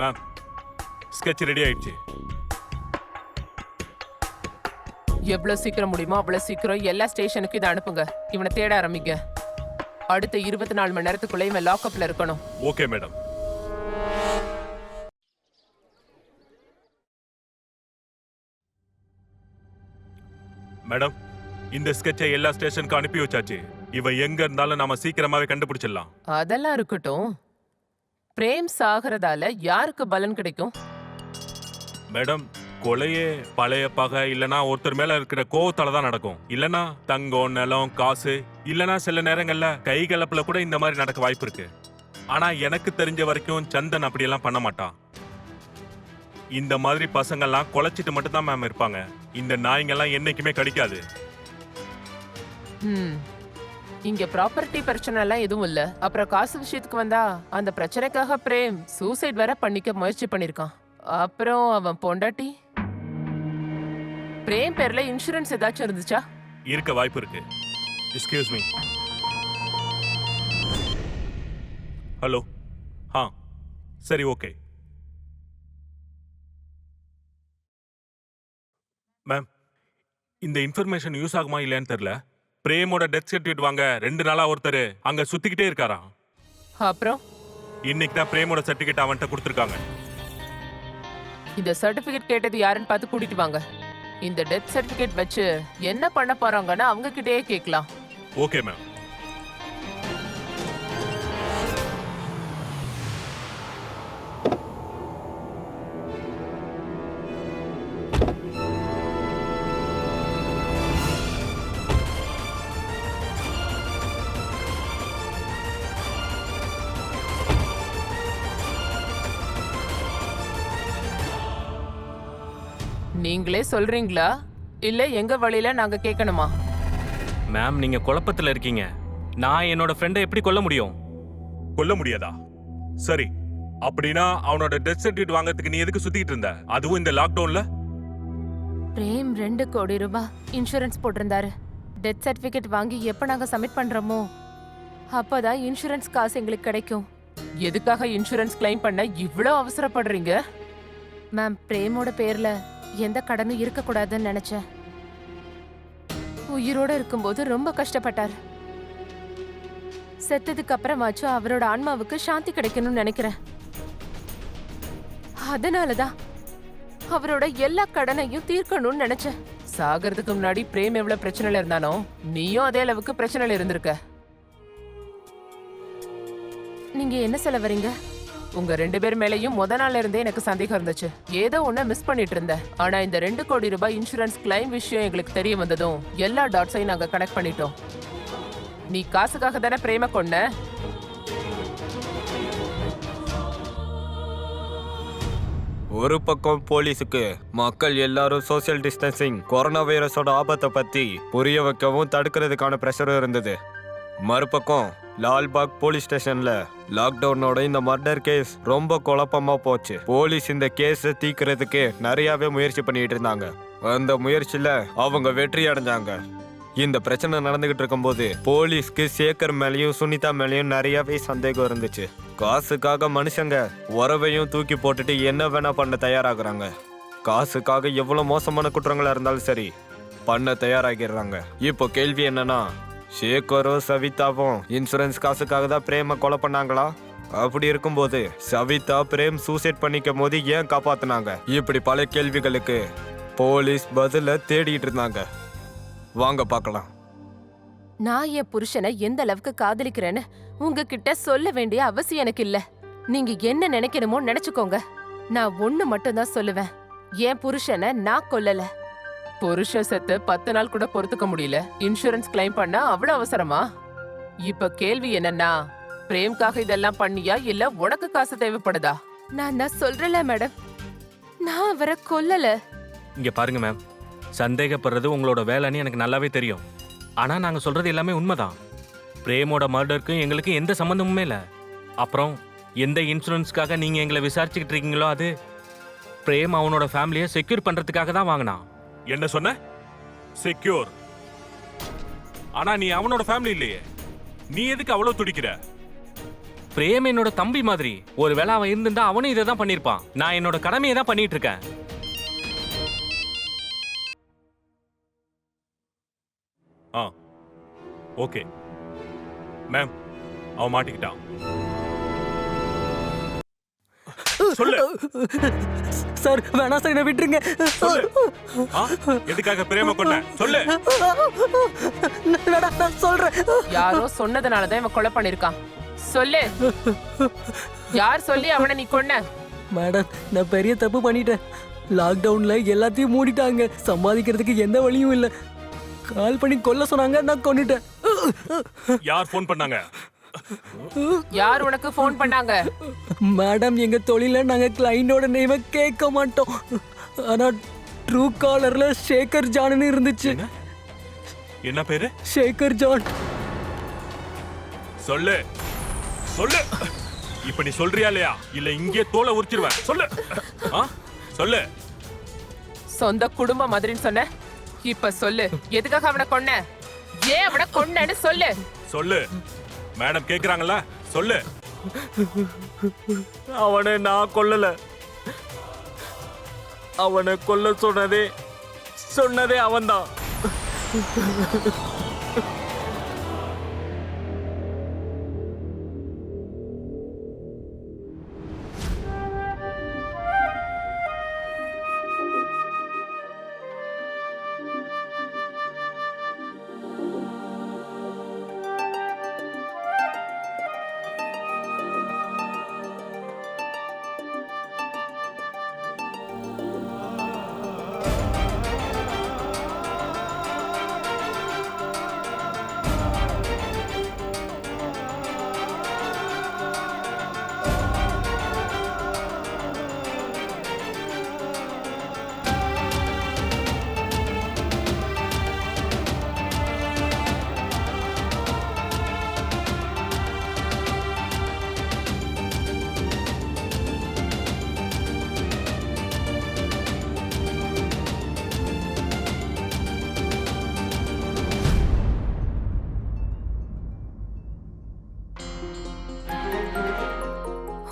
மேம், ஸ்கெட்ச் ரெடி ஆயிடுச்சு. எவ்வளவு சீக்கிரம் முடியுமோ அவ்வளவு சீக்கிரம் எல்லா ஸ்டேஷனுக்கும் இதை அனுப்புங்க. இவனை தேட ஆரம்பிங்க. அடுத்த 24 மணி நேரத்துக்குள்ள இவன் லாக்அப்ல இருக்கணும். Okay madam. மேடம், இந்த ஸ்கெட்சை எல்லா ஸ்டேஷனுக்கும் அனுப்பி வச்சாச்சு. இவன் எங்க இருந்தாலும் நாம சீக்கிரமாவே கண்டுபிடிச்சிடலாம். அதெல்லாம் இருக்கட்டும். பிரேம் சாகிறதால யாருக்கு பலன் கிடைக்கும்? மேடம், கொலையே பழைய பகை இல்லனா ஒருத்தர் மேல இருக்கிற கோவத்தால தான் நடக்கும். இல்லனா தங்கம், நிலம், காசு, இல்லனா சில நேரங்கள்ல கை கலப்புல கூட இந்த மாதிரி நடக்க வாய்ப்பு இருக்கு. ஆனா எனக்கு தெரிஞ்ச வரைக்கும் சந்தன் அப்படியெல்லாம் பண்ண மாட்டான். இந்த மாதிரி பசங்கள்லாம் கொலைச்சிட்டு மட்டும் தான் மேம் இருப்பாங்க. இந்த நாய்ங்கெல்லாம் என்னைக்குமே கடிக்காது. இங்க ப்ராப்பர்ட்டி பிரச்சனை எல்லாம் எதுவும் இல்ல. அப்புறம் காசு விஷயத்துக்கு வந்தா அந்த பிரச்சனைக்காக பிரேம் சூசைட் வேற பண்ணிக்க முயற்சி பண்ணிருக்கான். அப்புறம் அவன் பொண்டாட்டி பிரேம் பேர்ல இன்சூரன்ஸ் ஏதாச்சும் இருந்துச்சா? இருக்க வாய்ப்பு இருக்கு. Excuse me. ஹலோ. சரி, ஓகே மேம். இந்த இன்ஃபர்மேஷன் யூஸ் ஆகுமா இல்லையான்னு தெரியல. பிரேமோட டெத் சர்டிஃபிகேட் வாங்க 2 நாளா ஒருத்தர் அங்க சுத்திக்கிட்டே இருக்காராம். அப்புறம் இன்னைக்கு தான் பிரேமோட சர்டிஃபிகேட் அவன்கிட்ட கொடுத்துருக்காங்க. இந்த சர்டிபிகேட் கேட்டது யாருன்னு பார்த்து கூட்டிட்டு வாங்க. இந்த டெத் சர்டிபிகேட் வச்சு என்ன பண்ண போறாங்கன்னு அவங்க கிட்டயே கேட்கலாம். Okay ma'am. நீங்களே சொல்றீங்களா இல்ல எங்க வழியில நாங்க கேட்கணுமா? மேம், நீங்க குழப்பத்துல இருக்கீங்க. நான் என்னோட ஃப்ரெண்டை எப்படி கொல்ல முடியும்? கொல்ல முடியாதா? சரி, அப்படின்னா அவனோட டெத் சர்டிஃபிகேட் வாங்கறதுக்கு நீ எதுக்கு சுத்திட்டு இருந்த? அதுவும் இந்த லாக்டவுன்ல? பிரேம் 2 கோடி ரூபாய் இன்சூரன்ஸ் போட்டிருந்தாரு. டெத் சர்டிபிகேட் வாங்கி எப்ப நாங்க சப்மிட் பண்றோமோ அப்பதான் இன்சூரன்ஸ் காசு எங்களுக்கு கிடைக்கும். எதுக்காக இன்சூரன்ஸ் கிளைம் பண்ண இவ்ளோ அவசரப்படுறீங்க? மேம், பிரேமோட பேர்ல எந்த கடனும் இருக்க கூடாதுன்னு நினைச்சேன். உயிரோட இருக்கும்போது ரொம்ப கஷ்டப்பட்டார். செத்ததுக்கு அப்புறமாச்சும் அவரோட ஆன்மாவுக்கு சாந்தி கிடைக்கணும்னு நினைக்கிறேன். அதனாலதான் அவரோட எல்லா கடனையும் தீர்க்கணும்னு நினைச்சேன். சாகிறதுக்கு முன்னாடி பிரேம் எவ்வளவு பிரச்சனையில இருந்தானோ நீயும் அதே அளவுக்கு பிரச்சனையில இருந்திருக்க. நீங்க என்ன சொல்ல வரீங்க? உங்க 2 பேர் மேலயும் முத நாள்ல இருந்தே எனக்கு சந்தேகம் இருந்துச்சு. ஏதோ ஒண்ணு மிஸ் பண்ணிட்டு இருந்தேன். ஆனா இந்த 2 கோடி ரூபாய் இன்சூரன்ஸ் கிளைம் விஷயம் எங்களுக்கு தெரிய வந்ததும் எல்லா டாட்ஸையும் நாங்க கனெக்ட் பண்ணிட்டோம். நீ காசுக்காக தானே பிரேம கொன்ன? ஒரு பக்கம் போலீஸுக்கு மக்கள் எல்லாரும் சோசியல் டிஸ்டன்சிங், கொரோனா வைரஸோட ஆபத்தை பத்தி புரிய வைக்கவும் தடுக்கிறதுக்கான பிரஷரும் இருந்தது. மறுபக்கம் லால்பாக் போலீஸ் ஸ்டேஷன்ல லாக்டவுனோட இந்த மர்டர் கேஸ் ரொம்ப குழப்பமா போச்சு. போலீஸ் இந்த கேஸை தீக்கிறதுக்கு நிறையவே முயற்சி பண்ணிட்டு இருந்தாங்க. அந்த முயற்சியில அவங்க வெற்றி அடைஞ்சாங்க. இந்த பிரச்சனை நடந்துகிட்டு இருக்கும்போது போலீஸ்க்கு சேகர் மேலேயும் சுனிதா மேலேயும் நிறையவே சந்தேகம் இருந்துச்சு. காசுக்காக மனுஷங்க உறவையும் தூக்கி போட்டுட்டு என்ன வேணா பண்ண தயாராகிறாங்க. காசுக்காக எவ்வளவு மோசமான குற்றங்களா இருந்தாலும் சரி பண்ண தயாராகிடுறாங்க. இப்போ கேள்வி என்னன்னா, சேகரும் சவிதாவும் இன்சூரன்ஸ் காசுக்காக தான் பிரேம கொலை பண்ணாங்களா? அப்படி இருக்கும்போது சவிதா பிரேம் சூசைட் பண்ணிக்கும் போது ஏன் காப்பாத்தினாங்க? இப்படி பல கேள்விகளுக்கு போலீஸ் பதில தேடிட்டு இருந்தாங்க. வாங்க பார்க்கலாம். நான் என் புருஷனை எந்த அளவுக்கு காதலிக்கிறேன்னு உங்ககிட்ட சொல்ல வேண்டிய அவசியம் எனக்கு இல்ல. நீங்க என்ன நினைக்கணுமோ நினைச்சுக்கோங்க. நான் ஒண்ணு மட்டும் தான் சொல்லுவேன். என் புருஷனை நான் கொல்லல. புருஷ செத்து 10 நாள் கூட பொறுத்துக்க முடியல. இன்சூரன்ஸ் கிளைம் பண்ண அவ்வளவு அவசரமா? இப்ப கேள்வி என்னன்னா, பிரேம்காக இதெல்லாம் பண்ணியா இல்ல உனக்கு காசு தேவைப்படுதா? நான் சொல்றல மேடம், நான் அவரை கொல்லல. இங்க பாருங்க மேம், சந்தேகப்படுறது உங்களோட வேலைன்னு எனக்கு நல்லாவே தெரியும். ஆனா நாங்க சொல்றது எல்லாமே உண்மைதான். பிரேமோட மர்டருக்கும் எங்களுக்கு எந்த சம்பந்தமுமே இல்லை. அப்புறம் எந்த இன்சூரன்ஸ்க்காக நீங்க எங்களை விசாரிச்சுக்கிட்டு இருக்கீங்களோ அது பிரேம் அவனோட ஃபேமிலியை செக்யூர் பண்றதுக்காக தான் வாங்கினான். என்ன சொன்ன? செக்யூர்? ஆனா நீ அவனோட ஃபேமிலி இல்லையே. நீ எதுக்கு அவ்வளவு துடிக்கிற? பிரேம் என்னோட தம்பி மாதிரி. ஒருவேளை அவன் இருந்திருந்தா அவனும் இதை தான் பண்ணியிருப்பான். நான் என்னோட கடமையை தான் பண்ணிட்டு இருக்கேன். ஓகே மேம், அவன் மாட்டிக்கிட்டான். சொல்லு. சார் வேணாம் சார், என்ன விட்டுருங்க. சொல்லு. ஆ? எதுக்காக பிரேம கொன்ன சொல்லு. வேணாம், நான் சொல்றேன். யாரோ சொன்னதுனாலதான் இவன் கொலை பண்ணிருக்கான். சொல்லு, யார் சொல்லி அவனை நீ கொன்ன? மேடம், நான் பெரிய தப்பு பண்ணிட்டேன். லாக்டவுன்ல எல்லாத்தையும் மூடிட்டாங்க. சம்பாதிக்கிறதுக்கு எந்த வழியும் இல்ல. கால் பண்ணி கொல்ல சொன்னாங்க, நான் கொன்னுட்டேன். யார் ஃபோன் பண்ணாங்க? யார் உனக்கு ஃபோன் பண்ணாங்க? மேடம், எங்க தொழில நாங்க கிளைண்டோட நேம கேட்க மாட்டோம். ஆனா ட்ரூ காலர்ல சேகர் ஜான்னு இருந்துச்சு. என்ன பேரு? சேகர் ஜான். சொல்லு சொல்லு. இப்ப நீ சொல்றியா இல்லையா? இல்ல இங்கே தோலை உரிச்சிருவேன். சொல்லு. ஆ? சொல்லு. சொந்த குடும்ப மாதிரின்னு சொன்ன, இப்ப சொல்லு, எதுக்காக அவனை கொன்ன? ஏன் அவனை கொன்னன்னு சொல்லு. சொல்லு. மேடம் கேக்குறாங்கல்ல, சொல்லு. அவனை நான் கொல்லல. அவனை கொல்ல சொன்னதே அவன்தான்.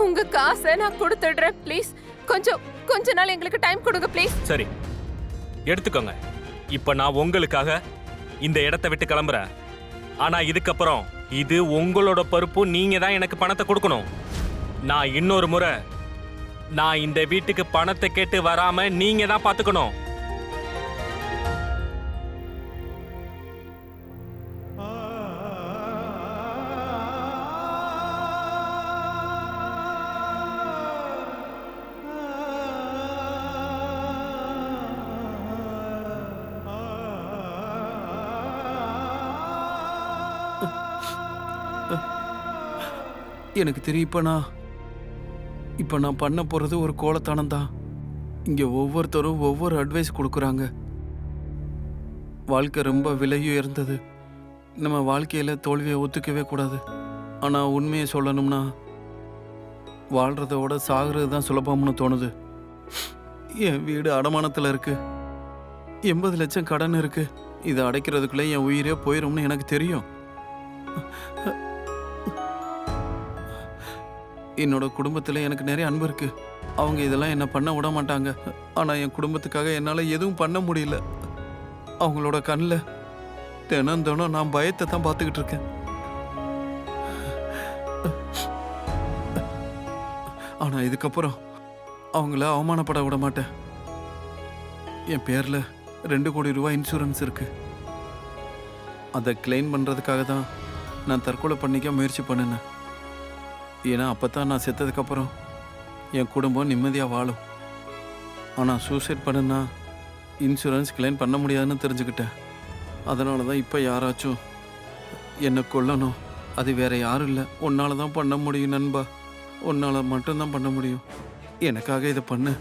உங்க காசை நான் கொடுத்துடுறேன். ப்ளீஸ் கொஞ்ச நாள் எங்களுக்கு டைம் கொடுங்க ப்ளீஸ். சரி, எடுத்துக்கோங்க. இப்ப நான் உங்களுக்காக இந்த இடத்தை விட்டு கிளம்புறேன். ஆனா இதுக்கப்புறம் இது உங்களோட பொறுப்பு. நீங்க தான் எனக்கு பணத்தை கொடுக்கணும். நான் இன்னொரு முறை நான் இந்த வீட்டுக்கு பணத்தை கேட்டு வராம நீங்க தான் பாத்துக்கணும். எனக்கு தெரியும். இப்போ நான் பண்ண போகிறது ஒரு கோலத்தானம் தான். இங்கே ஒவ்வொருத்தரும் ஒவ்வொரு அட்வைஸ் கொடுக்குறாங்க. வாழ்க்கை ரொம்ப விலையுயர்ந்தது. நம்ம வாழ்க்கையில் தோல்வியை ஒத்துக்கவே கூடாது. ஆனால் உண்மையை சொல்லணும்னா வாழ்கிறத விட சாகிறது தான் சுலபம்னு தோணுது. என் வீடு அடமானத்தில் இருக்கு. 80 லட்சம் கடன் இருக்கு. இதை அடைக்கிறதுக்குள்ளே என் உயிரே போயிடும்னு எனக்கு தெரியும். என்னோட குடும்பத்தில் எனக்கு நிறைய அன்பு இருக்கு. அவங்க இதெல்லாம் என்ன பண்ண விட மாட்டாங்க. ஆனால் என் குடும்பத்துக்காக என்னால் எதுவும் பண்ண முடியல. அவங்களோட கண்ணில் தினம் நான் பயத்தை தான் பார்த்துக்கிட்டு இருக்கேன். ஆனால் இதுக்கப்புறம் அவங்கள அவமானப்பட விட மாட்டேன். என் பேரில் 2 கோடி ரூபாய் இன்சூரன்ஸ் இருக்கு. அதை கிளைம் பண்ணுறதுக்காக தான் நான் தற்கொலை பண்ணிக்க முயற்சி பண்ணினேன். ஏன்னா அப்போ தான் நான் செத்ததுக்கப்புறம் என் குடும்பம் நிம்மதியாக வாழும். ஆனால் சூசைட் பண்ணுனா இன்சூரன்ஸ் கிளைம் பண்ண முடியாதுன்னு தெரிஞ்சுக்கிட்டேன். அதனால தான் இப்போ யாராச்சும் என்னை கொல்லணும். அது வேற யாரும் இல்லை, உன்னால தான் பண்ண முடியும் நண்பா. உன்னால் மட்டும்தான் பண்ண முடியும். எனக்காக இதை பண்ணு.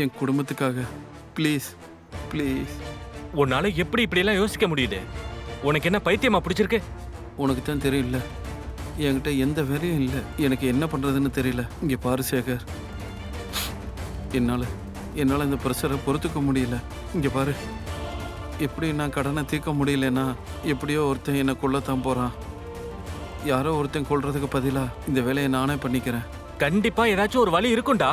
என் குடும்பத்துக்காக ப்ளீஸ் ப்ளீஸ். உன்னால எப்படி இப்படியெல்லாம் யோசிக்க முடியுது? உனக்கு என்ன பைத்தியமா பிடிச்சிருக்கு? உனக்கு தான் தெரியல, என்கிட்ட எந்த வேலையும் இல்லை. எனக்கு என்ன பண்ணுறதுன்னு தெரியல. இங்கே பாரு சேகர், என்னால் இந்த ப்ரெஷரை பொறுத்துக்க முடியல. இங்கே பாரு, எப்படி நான் கடனை தீர்க்க முடியலன்னா எப்படியோ ஒருத்தன் என்னை கொல்லத்தான் போகிறான். யாரோ ஒருத்தன் கொல்றதுக்கு பதிலாக இந்த வேலையை நானே பண்ணிக்கிறேன். கண்டிப்பா ஏதாச்சும் ஒரு வழி இருக்கும்டா.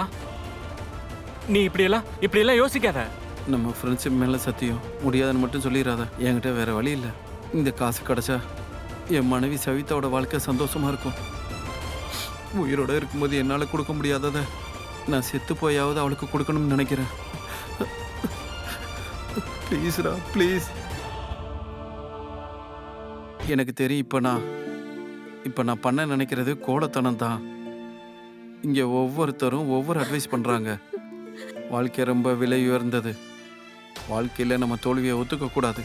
நீ இப்படியெல்லாம் யோசிக்காத. நம்ம ஃப்ரெண்ட்ஷிப் மேலே சத்தியம். முடியாதுன்னு மட்டும் சொல்லிடாத. என்கிட்ட வேற வழி இல்லை. இந்த காசு கிடைச்சா என் மனைவி சவிதாவோட வாழ்க்கை சந்தோஷமா இருக்கும். உயிரோட இருக்கும்போது என்னால் கொடுக்க முடியாததை நான் செத்து போயாவது அவளுக்கு கொடுக்கணும்னு நினைக்கிறேன். ப்ளீஸ்ரா ப்ளீஸ். எனக்கு தெரியும் இப்போ நான் பண்ண நினைக்கிறது கோலத்தனம் தான். இங்கே ஒவ்வொருத்தரும் ஒவ்வொரு அட்வைஸ் பண்ணுறாங்க. வாழ்க்கை ரொம்ப விலை உயர்ந்தது. வாழ்க்கையில் நம்ம தோல்வியை ஒத்துக்கக்கூடாது.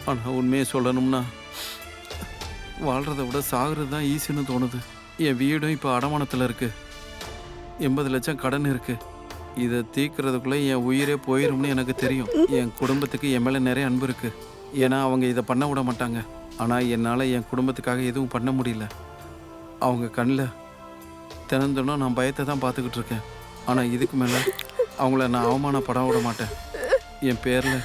ஆனால் உண்மையை சொல்லணும்னா வாழ்கிறத விட சாகிறது தான் ஈஸின்னு தோணுது. என் வீடும் இப்போ அடமானத்தில் இருக்குது. 80 லட்சம் கடன் இருக்குது. இதை தீர்க்கறதுக்குள்ளே என் உயிரே போயிரும்னு எனக்கு தெரியும். என் குடும்பத்துக்கு என் மேலே நிறைய அன்பு இருக்குது. ஏன்னா அவங்க இதை பண்ண விட மாட்டாங்க. ஆனால் என்னால் என் குடும்பத்துக்காக எதுவும் பண்ண முடியல. அவங்க கண்ணில் தினந்தோறும் நான் பயத்தை தான் பார்த்துக்கிட்டு இருக்கேன். ஆனால் இதுக்கு மேலே அவங்கள நான் அவமானப்பட விட மாட்டேன். என் பேரில்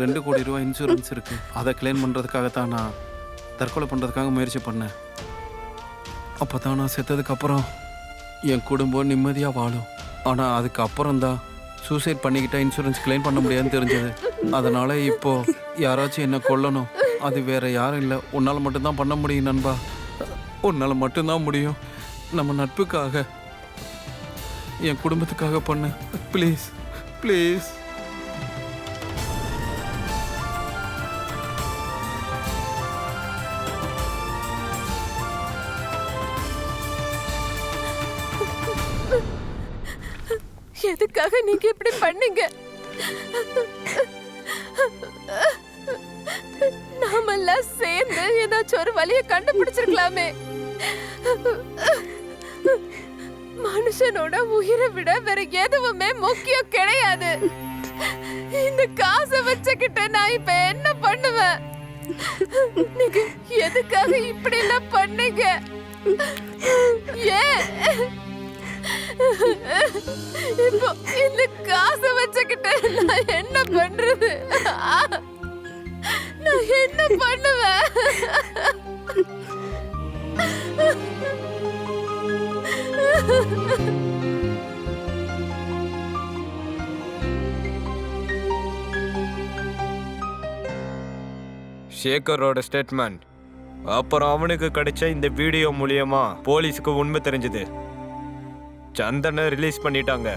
2 கோடி ரூபா இன்சூரன்ஸ் இருக்குது. அதை கிளைம் பண்ணுறதுக்காகத்தான் நான் தற்கொலை பண்ணுறதுக்காக முயற்சி பண்ணேன். அப்போ தான் நான் செத்ததுக்கப்புறம் என் குடும்பம் நிம்மதியாக வாழும். ஆனால் அதுக்கப்புறம் தான் சூசைட் பண்ணிக்கிட்டா இன்சூரன்ஸ் கிளைம் பண்ண முடியாதுன்னு தெரிஞ்சது. அதனால் இப்போது யாராச்சும் என்ன கொல்லணும். அது வேற யாரும் இல்லை, உன்னால் மட்டும்தான் பண்ண முடியும் நண்பா. உன்னால் மட்டும்தான் முடியும். நம்ம நட்புக்காக, என் குடும்பத்துக்காக பண்ணு ப்ளீஸ் ப்ளீஸ். எதுக்காக நீங்க இப்படி பண்ணீங்க? நாமெல்லாம் சேர்ந்து ஏதாச்சும் ஒரு வழியை கண்டுபிடிச்சிருக்கலாமே. மனுஷனோட உயிரை விட வேற எதுவுமே முக்கியம் கிடையாது. இந்த காசை வச்சுக்கிட்டு நான் இப்ப என்ன பண்ணுவேன்? நீங்க எதுக்காக இப்படி எல்லாம் பண்ணீங்க? ஏன் இப்போ இந்த காசை வச்சுக்கிட்டு நான் என்ன பண்றது? நான் என்ன பண்ணுவேன்? சேகரோட ஸ்டேட்மெண்ட். அப்புறம் அவனுக்கு கிடைச்ச இந்த வீடியோ மூலியமா போலீஸுக்கு உண்மை தெரிஞ்சது. சந்தனை ரிலீஸ் பண்ணிட்டாங்க.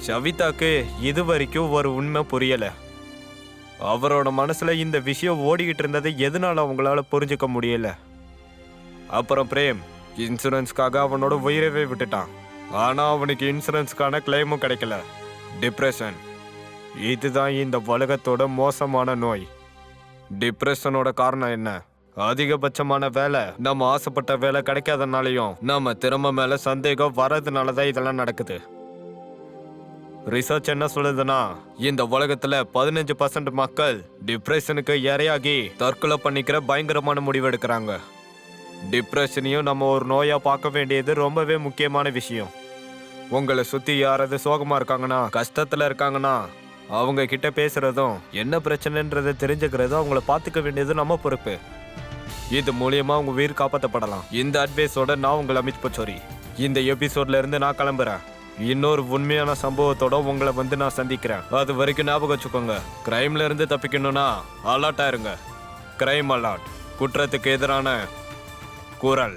சவிதாக்கு இது வரைக்கும் ஒரு உண்மை புரியல. அவரோட மனசுல இந்த விஷயம் ஓடிக்கிட்டு இருந்ததை எதனால அவங்களால புரிஞ்சுக்க முடியல. அப்புறம் பிரேம் இன்சூரன்ஸ்க்காக அவனோட உயிரவே விட்டுட்டான். ஆனா அவனுக்கு இன்சூரன்ஸ்க்கான கிளைமும் கிடைக்கல. டிப்ரெஷன், இதுதான் இந்த உலகத்தோட மோசமான நோய். டிப்ரெஷனோட காரணம் என்ன? அதிகபட்சமான வேலை, நம்ம ஆசைப்பட்ட வேலை கிடைக்காதனாலையும் நம்ம திறமை மேல சந்தேகம் வரதுனாலதான் இதெல்லாம் நடக்குது. ரிசர்ச் என்ன சொல்லுதுன்னா, இந்த உலகத்துல 15% மக்கள் டிப்ரெஷனுக்கு இரையாகி தற்கொலை பண்ணிக்கிற பயங்கரமான முடிவு எடுக்கிறாங்க. டிப்ரெஷனையும் நம்ம ஒரு நோயா பார்க்க வேண்டியது ரொம்பவே முக்கியமான விஷயம். உங்களை சுத்தி யாராவது சோகமா இருக்காங்கன்னா, கஷ்டத்துல இருக்காங்கன்னா, அவங்க கிட்ட பேசுறதும் என்ன பிரச்சனைன்றதை தெரிஞ்சுக்கிறதும் அவங்கள பார்த்துக்க வேண்டியது நம்ம பொறுப்பு. இது மூலியமா உங்க உயிர் காப்பாற்றப்படலாம். இந்த அட்வைஸோட நான் உங்களை அமித் பச்சோரி. இந்த எபிசோட்ல இருந்து நான் கிளம்புறேன். இன்னொரு உண்மையான சம்பவத்தோட உங்களை நான் சந்திக்கிறேன். அது வரைக்கும் ஞாபகம் வச்சுக்கோங்க, கிரைம்ல இருந்து தப்பிக்கணும்னா அலர்ட்டா இருங்க. கிரைம் அலர்ட், குற்றத்துக்கு எதிரான குரல்.